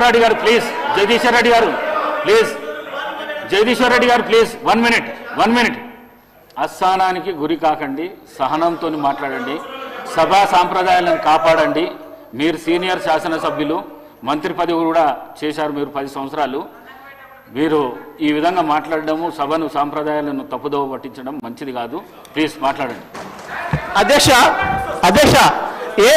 రెడ్డి గారు ప్లీజ్, జగదీశ్వర్ రెడ్డి గారు ప్లీజ్, జగదీశ్వర్ రెడ్డి గారు ప్లీజ్, 1 మినిట్. అస్థానానికి గురి కాకండి, సహనంతో మాట్లాడండి, సభా సాంప్రదాయాలను కాపాడండి. మీరు సీనియర్ శాసనసభ్యులు, మంత్రి పదవి కూడా చేశారు మీరు 10 సంవత్సరాలు. మీరు ఈ విధంగా మాట్లాడడము, సభను సాంప్రదాయాలను తప్పుదోవ పట్టించడం మంచిది కాదు. ప్లీజ్ మాట్లాడండి. అధ్యక్ష ఏ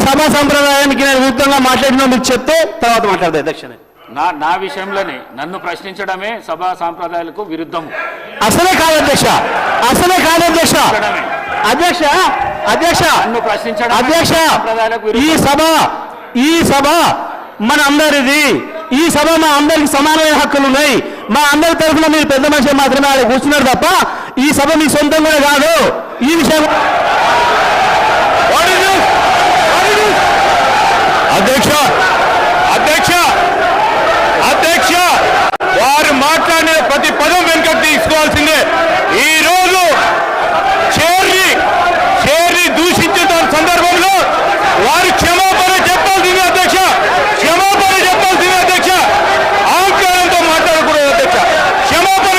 సభా సంప్రదాయానికి నేను విరుద్ధంగా మాట్లాడినా మీకు చెప్తే తర్వాత మాట్లాడతా అధ్యక్ష. నా విషయంలోనే నన్ను ప్రశ్నించడమే సభా సాంప్రదాయాలకు విరుద్ధము. అసలే కాదు అధ్యక్ష. నన్ను ప్రశ్నించడం ఈ సభ మన అందరిది. ఈ సభ మా అందరికి సమానమైన హక్కులు ఉన్నాయి. మా అందరి తరఫున మీరు పెద్ద మనిషి మాత్రమే ఆడ కూర్చున్నారు తప్ప ఈ సభ మీ సొంతం కూడా కాదు. ఈ విషయం అధ్యక్ష వారు మాట్లాడిన ప్రతి పదం వెనుక తీసుకోవాల్సిందే. ఈ రోజు చేరి దూషించిన సందర్భంలో వారు క్షమాపణ చెప్పాల్సిందే అధ్యక్ష. అహంకారంతో మాట్లాడకూడదు అధ్యక్ష. క్షమాపణ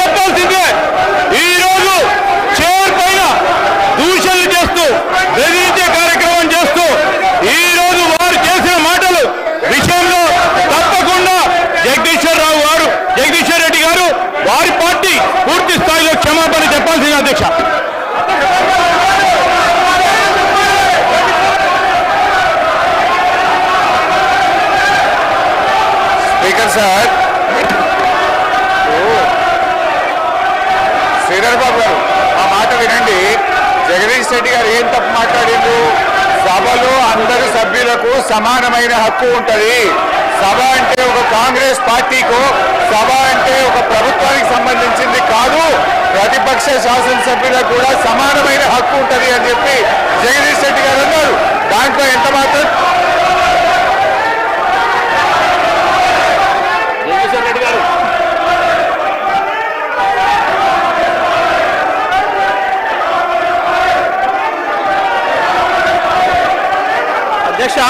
చెప్పాల్సిందే. ఈ రోజు చైర్ పైన దూషణలు చేస్తూ బెదిరించే కార్యక్రమం చేస్తూ ఈ రోజు వారు చేసిన మాటలు విషయంలో తప్పకుండా జగదీశ్వర్ రెడ్డి గారు వారి పార్టీ పూర్తి స్థాయిలో క్షమాపణ చెప్పాల్సింది అధ్యక్ష. స్పీకర్ సార్, శ్రీధర్ బాబు గారు ఆ మాట వినండి. జగదీష్ రెడ్డి గారు ఏం తప్పు మాట్లాడిండ్రు? సభలో అందరి సభ్యులకు సమానమైన హక్కు ఉంటుంది. సభ అంటే ఒక కాంగ్రెస్ పార్టీకు, సభ అంటే ఒక ప్రభుత్వానికి సంబంధించింది కాదు, ప్రతిపక్ష శాసనసభ్యులకు కూడా సమానమైన హక్కు ఉంటుంది అని చెప్పి జగదీష్ రెడ్డి గారు అన్నారు. దాంట్లో ఎంత మాత్రం జగదీశ్వర్ రెడ్డి గారు అధ్యక్ష,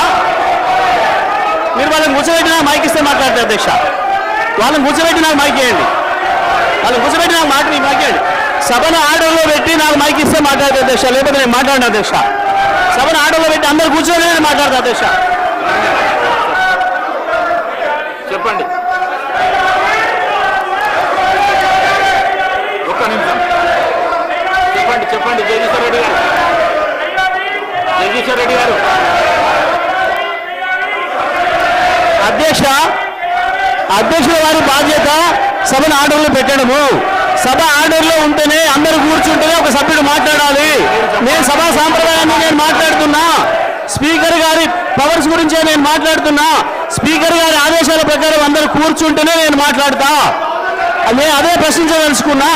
మీరు వాళ్ళని కూర్చోబెట్టి నాకు మైక్ ఇస్తే మాట్లాడతారు అధ్యక్ష. వాళ్ళని కూర్చోబెట్టి నాకు మైక్ ఇవ్వండి. మైక్ ఇవ్వండి. సభను ఆర్డర్లో పెట్టి నాకు మైక్ ఇస్తే మాట్లాడతారు అధ్యక్ష, లేకపోతే నేను మాట్లాడిన అధ్యక్ష. సభను ఆర్డర్లో పెట్టి అందరు కూర్చొని నేను మాట్లాడతా అధ్యక్ష. చెప్పండి. ఒక్క నిమిషం చెప్పండి. జగదీశ్వర్ రెడ్డి గారు అధ్యక్షుల వారి బాధ్యత సభను ఆర్డర్లో పెట్టడము. సభ ఆర్డర్లో ఉంటేనే అందరూ కూర్చుంటేనే ఒక సభ్యుడు మాట్లాడాలి. నేను సభా సాంప్రదాయాన్ని నేను మాట్లాడుతున్నా. స్పీకర్ గారి పవర్స్ గురించే నేను మాట్లాడుతున్నా. స్పీకర్ గారి ఆదేశాల ప్రకారం అందరూ కూర్చుంటేనే నేను మాట్లాడతా. నేను అదే ప్రశ్నించదలుచుకున్నా.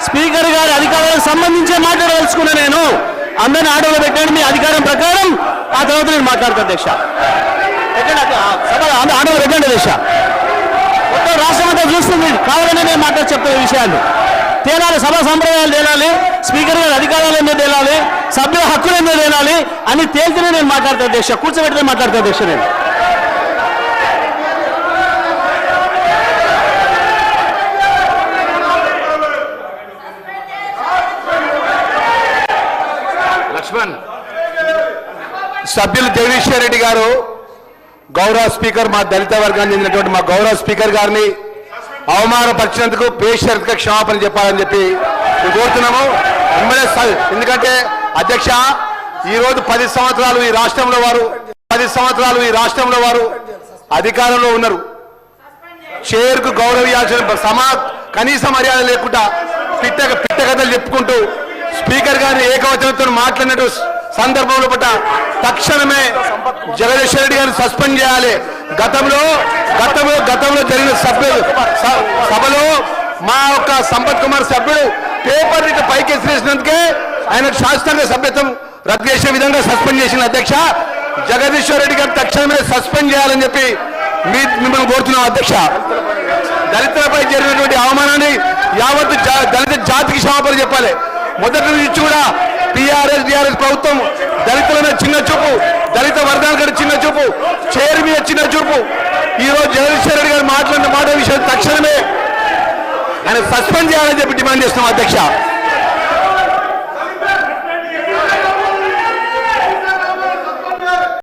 స్పీకర్ గారి అధికారాలకు సంబంధించే మాట్లాడదలుచుకున్నా. నేను అందరిని ఆర్డర్లో పెట్టండి మీ అధికారం ప్రకారం, ఆ తర్వాత నేను మాట్లాడతా అధ్యక్ష. సభ ఆర్డర్లో పెట్టండి అధ్యక్ష. మొత్తం రాష్ట్రం అంతా చూస్తుంది. కావాలనే నేను చెప్తున్న విషయాలు తేలాలి. సభా సంప్రదాయాలు తేలాలి. స్పీకర్ గారి అధికారాలు ఏందో తేలాలి. సభ్యుల హక్కులు ఏందో తేలాలి. అన్ని తేల్తేనే నేను మాట్లాడతా అధ్యక్ష. కూర్చోబెట్టినే మాట్లాడతా అధ్యక్ష. నేను లక్ష్మణ్ సభ్యులు జగదీశ్వర్ రెడ్డి గారు, గౌరవ స్పీకర్, మా దళిత వర్గానికి చెందినటువంటి మా గౌరవ స్పీకర్ గారిని అవమానపరిచినందుకు బేషరతుగా క్షమాపణ చెప్పాలని చెప్పి కోరుతున్నాము. ఎందుకంటే అధ్యక్ష, ఈరోజు 10 సంవత్సరాలు ఈ రాష్ట్రంలో వారు అధికారంలో ఉన్నారు. చైర్కు గౌరవించాల్సిన కనీస మర్యాద లేకుండా పిట్ట కథలు చెప్పుకుంటూ స్పీకర్ గారిని ఏకవచనంతో మాట్లాడినట్టు సందర్భంలో పట్ల తక్షణమే జగదీశ్వర్ రెడ్డి గారిని సస్పెండ్ చేయాలి. గతంలో జరిగిన సభలో మా యొక్క సంపత్ కుమార్ సభ్యుడు పేపర్ ఇటు పైకి ఎసిరేసినందుకే ఆయన శాస్త్రంగా సభ్యత్వం రద్దు చేసే విధంగా సస్పెండ్ చేసిన అధ్యక్ష. జగదీశ్వర్ రెడ్డి గారు తక్షణమే సస్పెండ్ చేయాలని చెప్పి మిమ్మల్ని కోరుతున్నాం అధ్యక్ష. దళితులపై జరిగినటువంటి అవమానాన్ని యావత్తు దళిత జాతికి క్షమాపణ చెప్పాలి. మొదటి నుంచి కూడా టీఆర్ఎస్ ప్రభుత్వం దళితుల మీద చిన్న చూపు, దళిత వర్గాల కంటే చిన్న చూపు, చైర్ మీద చిన్న చూపు. ఈరోజు జగదీశ్వర్ రెడ్డి గారు మాట్లాడిన మాట విషయం తక్షణమే ఆయన సస్పెండ్ చేయాలని చెప్పి డిమాండ్ చేస్తున్నాం అధ్యక్ష.